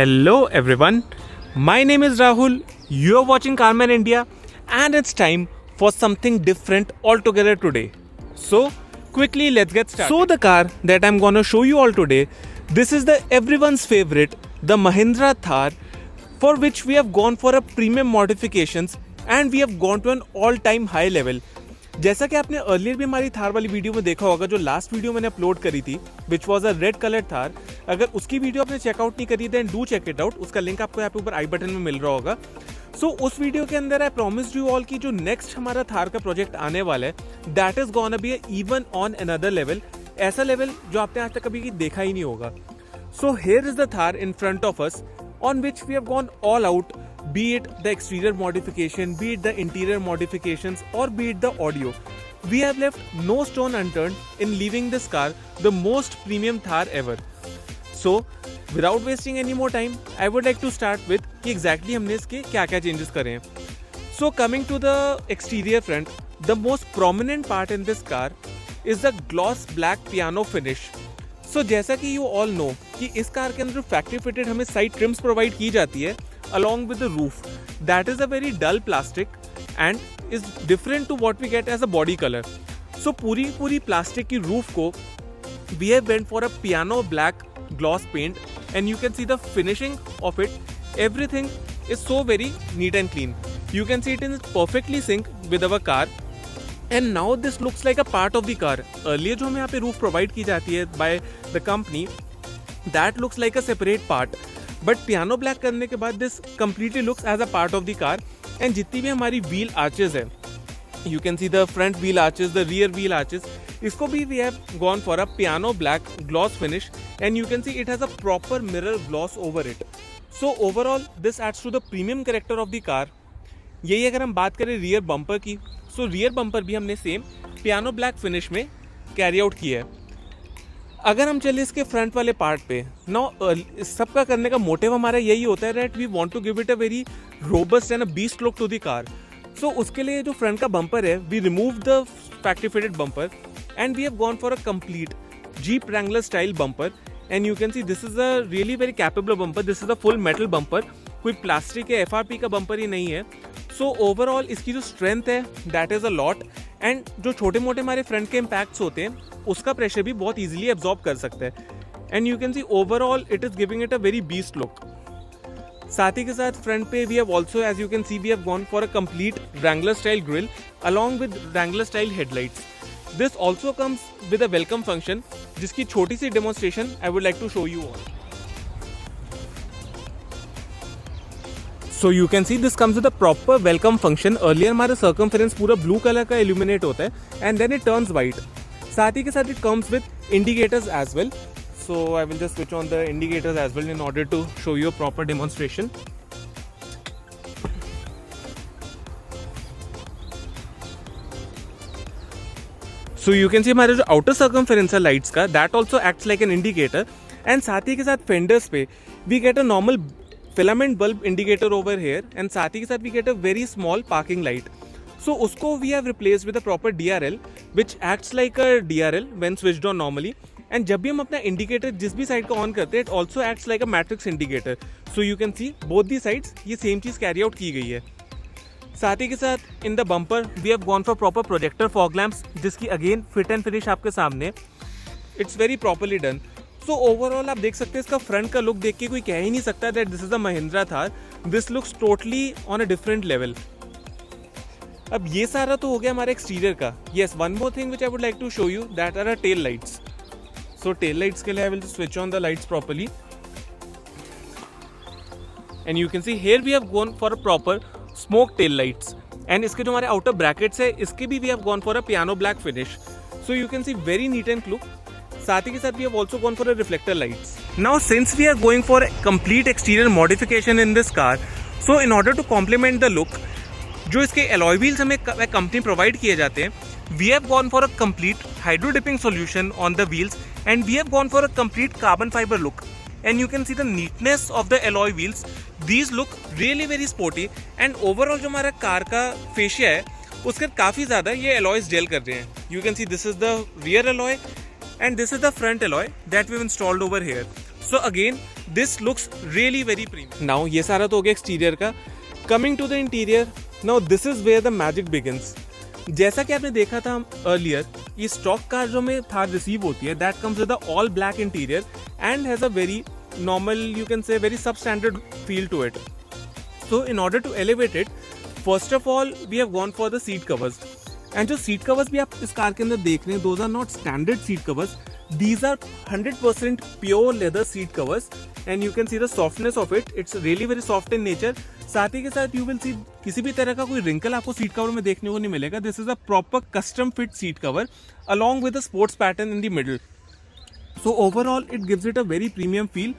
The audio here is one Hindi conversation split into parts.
Hello everyone, my name is Rahul, you are watching Carman India and it's time for something different altogether today. So quickly let's get started. So the car that I'm gonna show you all today, this is the everyone's favorite, the Mahindra Thar, for which we have gone for a premium modifications and we have gone to an all time high level. जैसा कि आपने अर्लियर भी हमारी थार वाली वीडियो में देखा होगा, जो लास्ट वीडियो मैंने अपलोड करी थी which was a red colour Thar, अगर उसकी वीडियो आपने चेकआउट नहीं करी then do check it out, उसका लिंक आपको यहाँ पे ऊपर आई बटन में मिल रहा होगा. सो उस वीडियो के अंदर आई प्रॉमिस्ड यू ऑल की जो नेक्स्ट हमारा थार का प्रोजेक्ट आने वाला है that is gonna be even on another level, ऐसा लेवल जो आपने आज तक कभी देखा ही नहीं होगा. So here is the Thar in front of us on which we have gone all out, be it the exterior modification, be it the interior modifications, or be it the audio. We have left no stone unturned in leaving this car the most premium Thar ever. So without wasting any more time, I would like to start with कि exactly हमने इसके क्या क्या changes करे हैं. So coming to the exterior front, the most prominent part in this car is the gloss black piano finish. सो जैसा कि यू ऑल नो कि इस कार के अंदर फैक्ट्री फिटेड हमें साइड ट्रिम्स प्रोवाइड की जाती है along with the roof, that is a very dull plastic and is different to what we get as a body colour. So पूरी प्लास्टिक की रूफ को we have went for a piano black gloss paint and you can see the finishing of it. Everything is so very neat and clean. You can see it is perfectly sync with our car. And now this looks like a part of the car. Earlier जो हमें यहाँ पे रूफ प्रोवाइड की जाती है by the company, that looks like a separate part. But piano black करने के बाद this completely looks as a part of the car. And जितनी भी हमारी wheel arches है, you can see the front wheel arches, the rear wheel arches, इसको भी we have gone for a piano black gloss finish. And you can see it has a proper mirror gloss over it. So overall this adds to the premium character of the car. यही अगर हम बात करें रियर बम्पर की, सो रियर बम्पर भी हमने सेम पियानो ब्लैक फिनिश में कैरी आउट किया है. अगर हम चले इसके फ्रंट वाले पार्ट पे, नाउ सबका करने का मोटिव हमारा यही होता है that we want to give it a very robust and a beast look to the car. So उसके लिए जो फ्रंट का बम्पर है, we remove the factory fitted bumper and we have gone for a complete Jeep Wrangler style bumper. And you can see this is a really very capable bumper. This is a full metal bumper, कोई प्लास्टिक या FRP का बम्पर ही नहीं है. सो ओवरऑल इसकी जो स्ट्रेंथ है that is a lot. And जो छोटे मोटे हमारे फ्रंट के इम्पैक्ट्स होते हैं उसका प्रेशर भी बहुत ईजिली एब्जॉर्ब कर सकता है. And you can see overall it is giving it a very beast look. साथ ही के साथ फ्रंट पे we have also as you can see we have gone for a complete Wrangler style grille along with Wrangler style headlights. This also comes with a welcome function जिसकी छोटी सी demonstration I would like to show you all. So you can see this comes with a proper welcome function. Earlier हमारा circumference पूरा blue color का illuminate होता है and then it turns white. साथ ही के साथ it comes with indicators as well. So I will just switch on the indicators as well in order to show you a proper demonstration. So you can see हमारा जो outer circumference है lights का that also acts like an indicator. And साथ ही के साथ fenders पे we get a normal filament bulb indicator over here and साथ ही के साथ we get a very small parking light. So उसको we have replace with a proper DRL which acts like a DRL when switched on normally. And जब भी हम अपना इंडिकेटर जिस भी साइड का ऑन करते हैं it also acts like a matrix indicator. So you can see both the sides ये सेम चीज़ कैरी आउट की गई है. साथ ही के साथ in the bumper we have gone for proper projector fog lamps जिसकी अगेन फिट एंड फिनिश आपके सामने. It's very properly done. So overall आप देख सकते हैं इसका फ्रंट का लुक देख के कोई कह ही नहीं सकता that this is a Mahindra Thar. This looks totally on a different level. अब ये सारा तो हो गया हमारे एक्सटीरियर का. Yes, one more thing which I would like to show you that are a tail lights. So tail lights के लिए I will switch on the lights properly and you can see here we have gone for a proper smoke tail lights. And इसके जो हमारे आउटर ब्रैकेट्स है इसके भी we have gone for a piano black finish. So you can see very neat and look. साथ ही के साथ we have also gone for a reflector lights. Now since we are going for a complete exterior modification in this car, so in order to complement the look, जो इसके alloy wheels हमें कंपनी प्रोवाइड किए जाते हैं, we have gone for a complete hydro dipping solution on the wheels and we have gone for a complete carbon fiber look. And you can see the neatness of the alloy wheels. These look really very sporty and overall जो हमारा कार का fascia है उसके काफ़ी ज़्यादा ये alloys gel कर रहे हैं. You can see this is the rear alloy and this is the front alloy that we've installed over here. So again this looks really very premium. Now ये सारा तो हो गया एक्सटीरियर का. Coming to the interior, now this is where the magic begins. जैसा कि आपने देखा था अर्लियर, ये स्टॉक कार जो में थार रिसीव होती है, that comes with all black interior and has a very normal, you can say very substandard feel to it. So in order to elevate it, first of all we have gone for the seat covers. And जो seat covers भी आप इस कार के अंदर देख रहे हैं, those are not standard seat covers. These are 100% pure leather seat covers and you can see the softness of it. It's really very soft in nature. साथ ही के साथ you will see किसी भी तरह का कोई wrinkle आपको seat cover में देखने को नहीं मिलेगा. This is a proper custom fit seat cover along with a sports pattern in the middle. So overall it gives it a very premium feel.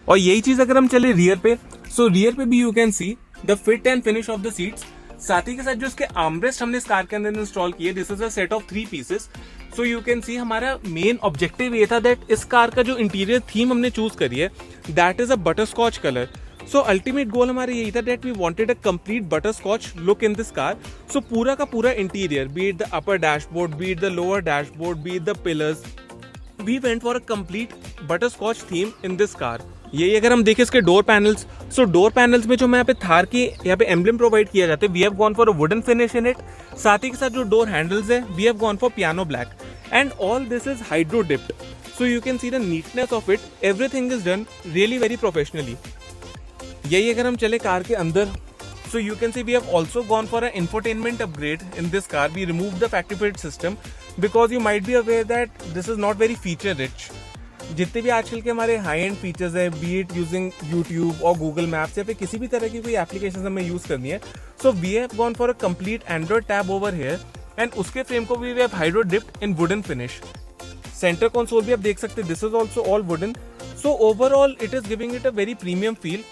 और यही चीज अगर हम चले रियर पे, सो रियर पे भी you can see the fit and finish off the seats. साथ ही के साथ जो इसके आर्मरेस्ट हमने इस कार के अंदर इंस्टॉल किए, this is a set of 3 pieces. So you can सी हमारा मेन ऑब्जेक्टिव ये था दैट इस कार का जो इंटीरियर थीम हमने चूज करी है, that is a butter scotch colour. So ultimate goal हमारा यही था that we wanted a complete butter scotch look in this car. So पूरा का पूरा interior, be it the upper dashboard, be it the lower dashboard, be it the pillars, we went for a complete butterscotch theme in this car. यही अगर हम देखें इसके डोर पैनल्स, सो डोर पैनल्स में जो मैं यहाँ पे थार की यहाँ पे एम्बलम प्रोवाइड किया जाता है, we have gone for a wooden finish in it. साथ ही के साथ जो डोर हैंडल्स है, we have gone for piano black and all this is hydro dipped. So you can see the neatness of it, everything is done really very professionally. यही अगर हम चले कार के अंदर, so you can see we have also gone for an infotainment upgrade in this car. We removed the factory fit system because you might be aware that this is not very feature rich. जितने भी आजकल के हमारे हाई एंड फीचर्स है, बी इट यूजिंग यूट्यूब और गूगल मैप्स या फिर किसी भी तरह की कोई एप्लीकेशन हमें यूज करनी है, so we have gone for a complete Android tab over here and उसके फ्रेम को भी we have hydro dipped in wooden finish. Centre console भी आप देख सकते हैं, this is also all wooden. So overall it is giving it a very premium feel.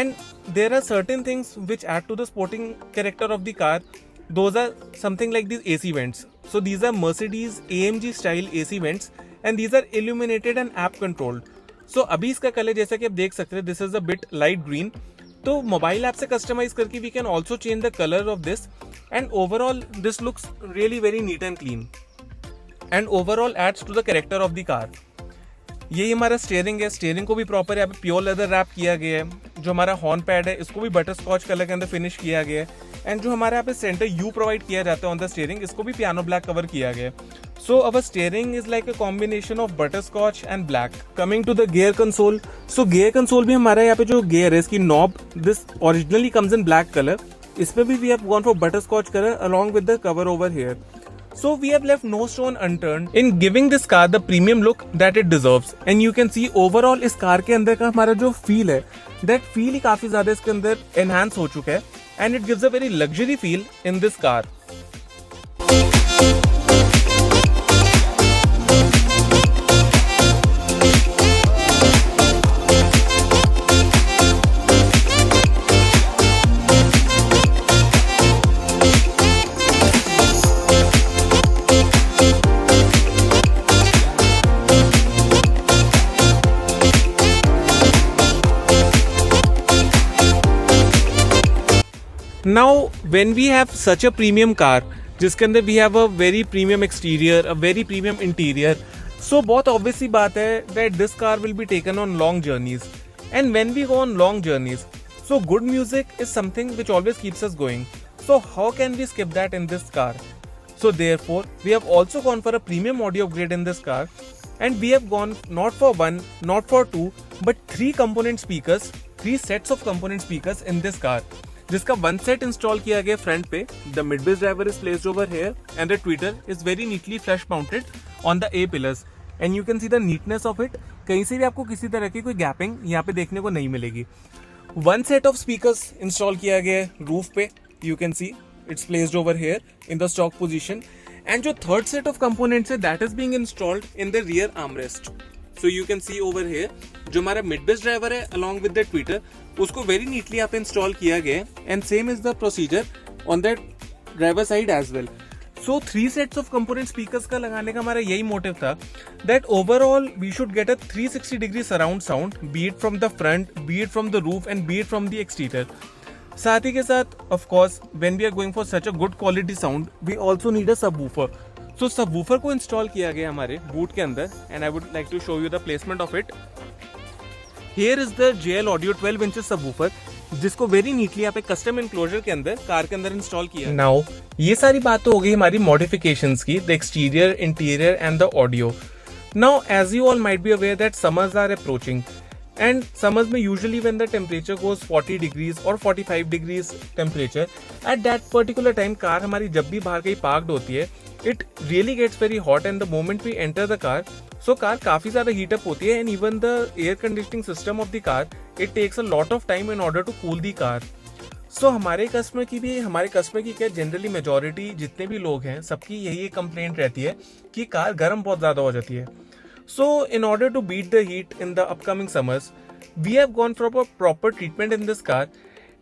And there are certain things which add to the sporting character of the car. Those are something like these AC vents. So these are Mercedes AMG style AC vents and these are illuminated and app controlled. So अभी इसका कलर जैसा कि आप देख सकते हैं, this is a bit light green. तो मोबाइल ऐप से कस्टमाइज करके we can also change the color of this and overall this looks really very neat and clean and overall adds to the character of the car. यही हमारा स्टीयरिंग है, स्टीयरिंग को भी प्रॉपर यहाँ पे प्योर लेदर रैप किया गया है. जो हमारा हॉर्न पैड है, इसको भी बटर स्कॉच कलर के अंदर फिनिश किया गया है एंड जो हमारे यहाँ पे सेंटर यू प्रोवाइड किया जाता है ऑन द स्टीयरिंग, इसको भी पियानो ब्लैक कवर किया गया है. So our steering is like a combination of butter scotch and black. Coming to the gear console, so gear console भी हमारा यहाँ पे जो गियर है, इसकी knob, this originally comes in black colour. इसमें भी we have gone for butter scotch colour along with the cover over here. So we have left no stone unturned in giving this car the premium look that it deserves. And you can see overall इस कार के अंदर का हमारा जो feel है, that feel ही काफी ज्यादा इसके अंदर enhance हो चुका है and it gives a very luxury feel in this car. Now when we have such a premium car जिसके अंदर we have a very premium exterior, a very premium interior, so बहुत obvious सी बात है that this car will be taken on long journeys. And when we go on long journeys, so good music is something which always keeps us going. So how can we skip that in this car? So therefore we have also gone for a premium audio upgrade in this car and we have gone not for one, not for two, but 3 component speakers, 3 sets of component speakers in this car. जिसका वन सेट इंस्टॉल किया गया फ्रंट पे. The mid base driver is placed over here and the Twitter is very neatly flush mounted on the A pillars and you can see the neatness of it. कहीं से भी आपको किसी तरह की कोई गैपिंग यहाँ पे देखने को नहीं मिलेगी. One set of speakers install किया गया है रूफ पे, you can see it's placed over here in the stock position. And जो थर्ड सेट ऑफ कंपोनेंट्स है, that is being installed in the rear armrest. So you can C over here जो हमारा मिड बेस ड्राइवर है अलॉन्ग विद द ट्विटर, उसको वेरी नीटली यहाँ पे इंस्टॉल किया गया है and same is the procedure on that driver side as well. So 3 sets of component speakers का लगाने का हमारा यही मोटिव था that overall we should get a 360 degree surround sound, be it from the front, be it from the roof and be it from the exterior. साथ ही के साथ of course when we are going for such a good quality sound, we also need a subwoofer. So subwoofer को इंस्टॉल किया गया हमारे बूट के अंदर and I would like to show you the placement of it. Here is the JL Audio 12 inches subwoofer जिसको वेरी नीटली आप एक कस्टम इनक्लोजर के अंदर कार के अंदर इंस्टॉल किया। नाउ ये सारी बात तो हो गई हमारी मॉडिफिकेशंस की, the exterior, interior and the audio. Now as you all might be aware that summers are approaching and summers में usually when the temperature goes 40 degrees और 45 degrees temperature, at that particular time car हमारी जब भी बाहर कहीं पार्क्ड होती है, it really gets very hot and the moment we enter the car, so car काफी ज्यादा हीटअप होती है and even the air conditioning system of the car, it takes a lot of time in order to cool the car. So हमारे कस्टमर की क्या जनरली मेजॉरिटी जितने भी लोग हैं सबकी यही एक कंप्लेंट रहती है कि कार गर्म बहुत ज़्यादा हो जाती है। So in order to beat the heat in the upcoming summers we have gone for a proper treatment in this car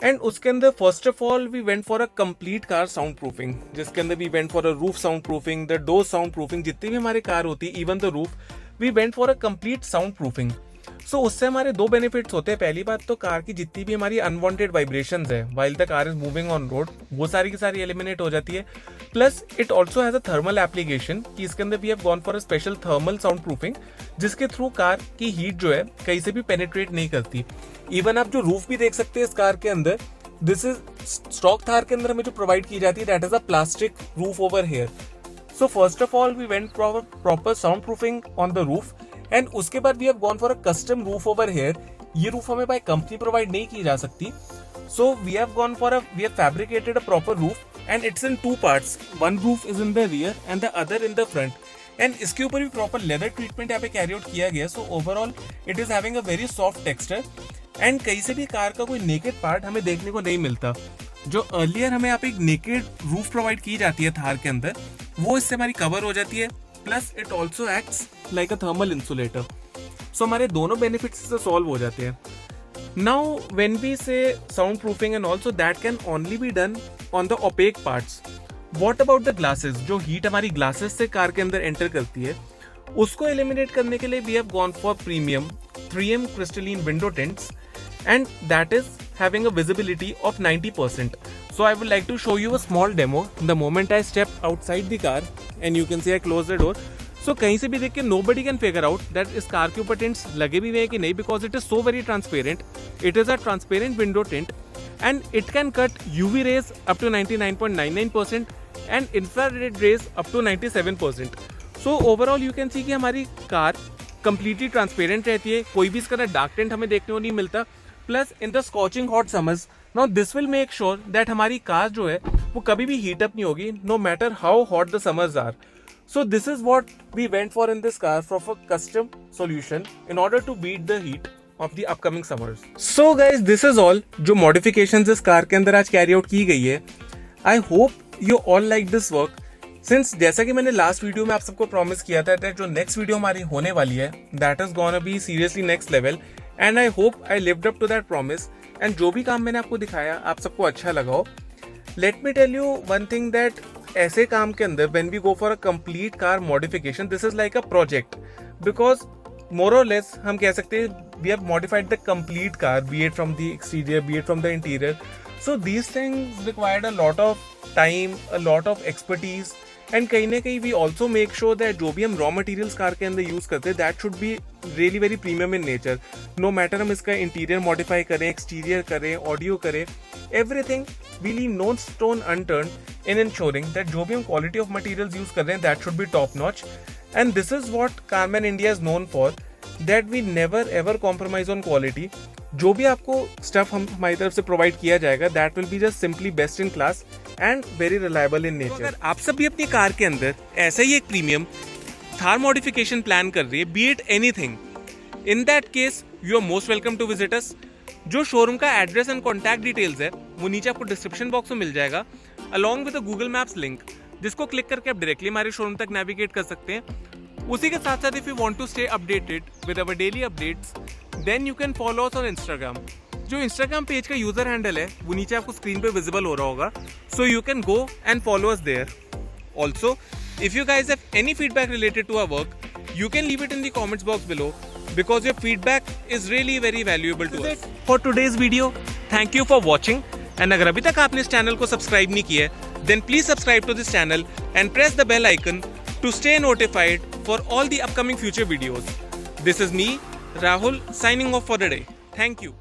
and उसके अंदर first of all we went for a complete car sound proofing, जिसके अंदर we went for a roof sound proofing, the door sound proofing, जितनी भी हमारी कार होती है even the roof, we went for a complete sound proofing. So उससे हमारे दो बेनिफिट्स होते हैं। पहली बात तो कार की जितनी भी हमारी अनवांटेड वाइब्रेशंस है while the car is moving on road, वो सारी की सारी एलिमिनेट हो जाती है। Plus it also has a thermal application कि इसके अंदर we have gone for a special thermal sound proofing, जिसके थ्रू कार की हीट जो है कहीं से भी पेनिट्रेट नहीं करती। इवन आप जो रूफ भी देख सकते हैं इस कार के अंदर, दिस इज स्टॉक थार के अंदर हमें जो प्रोवाइड की जाती है, that is a plastic roof over here. So first of all we went for proper sound proofing on the roof and उसके बाद we have gone for a custom roof over here. ये रूफ हमें बाय कंपनी प्रोवाइड नहीं की जा सकती, so we have fabricated a proper roof and it's in two parts, one roof is in the rear and the other in the front end इसके ऊपर भी प्रॉपर लेदर ट्रीटमेंट यहाँ पे कैरी आउट किया गया। सो overall it is having a very soft texture and कहीं से भी कार का कोई नेकेड पार्ट हमें देखने को नहीं मिलता। जो अर्लियर हमें यहाँ पे एक नेकेड रूफ प्रोवाइड की जाती है थार के अंदर, वो इससे हमारी कवर हो जाती है। Plus it also acts like a thermal insulator. So हमारे दोनों बेनिफिट्स से सॉल्व हो जाते हैं। Now when we say sound proofing and also that can only be done on the opaque parts. What about the glasses? जो हीट हमारी ग्लासेस से कार के अंदर एंटर करती है, उसको एलिमिनेट करने के लिए we have gone for premium 3M crystalline window tints and that is having a visibility of 90%. So I would like to show you a small demo. The moment I step outside the car and you can see I close the door. So कहीं से भी देख के nobody can figure out that इस कार के ऊपर tints लगे भी हुए हैं कि नहीं, because it is so very transparent. It is a transparent window tint and it can cut UV rays up to 99.99% and infrared rays up to 97%. So overall you can see कि हमारी कार कंप्लीटली ट्रांसपेरेंट रहती है, कोई भी इसका डार्क टेंट हमें देखने को नहीं मिलता। Plus in the scorching hot summers, now this will make sure that हमारी कार जो है वो कभी भी हीट अप नहीं होगी, no matter how hot the summers are. So this is what we went for in this car for a custom solution in order to beat the heat of the upcoming summers. So guys this is all जो मॉडिफिकेशंस इस कार के अंदर आज कैरी आउट की गई है। I hope you all like this work. Since जैसा कि मैंने लास्ट वीडियो में आप सबको प्रॉमिस किया था दैट जो नेक्स्ट वीडियो हमारी होने वाली है that is gonna be seriously next level and I hope I lived up to that promise and जो भी काम मैंने आपको दिखाया आप सबको अच्छा लगा हो। Let me tell you one thing that ऐसे काम के अंदर when we go for a complete car modification, this is like a project, because more और लेस हम कह सकते हैं we have modified the complete car, be it from the exterior, be it from the interior. So these things required a lot of time, a lot of expertise and कहीं ना कहीं we also make sure that जो भी हम रॉ मटेरियल्स कार के अंदर यूज करते हैं that should be really very premium in nature. No matter हम इसका इंटीरियर मॉडिफाई करें, एक्सटीरियर करें, ऑडियो करें, everything we leave no stone unturn in ensuring that जो भी हम क्वालिटी ऑफ मटेरियल्स यूज कर रहे हैं that should be top notch and this is what Carman India is known for, that we never ever compromise on quality. जो भी आपको स्टफ हमारी तरफ से प्रोवाइड किया जाएगा that will be just simply best in class and very reliable in nature. अगर आप सब भी अपनी कार के अंदर ऐसा ही एक प्रीमियम थार मॉडिफिकेशन प्लान कर रही है, be it anything, in that case you are most welcome to visit us. जो शोरूम का एड्रेस एंड कॉन्टैक्ट डिटेल्स है वो नीचे आपको डिस्क्रिप्शन बॉक्स में मिल जाएगा along with Google maps link, जिसको क्लिक करके आप डायरेक्टली हमारे शोरूम तक नेविगेट कर सकते हैं। उसी के साथ साथ if you want to stay updated with our daily updates then you can follow us on Instagram. जो इंस्टाग्राम पेज का यूजर हैंडल है वो नीचे आपको स्क्रीन पे विजिबल हो रहा होगा, so you can go and follow us there. Also if you guys have any feedback related to our work you can leave it in the comments box below because your feedback is really very valuable to us. For today's video, thank you for watching and अगर अभी तक आपने इस चैनल को सब्सक्राइब नहीं किया है then please subscribe to this channel and press the bell icon to stay notified for all the upcoming future videos. This is me, Rahul signing off for the day. Thank you.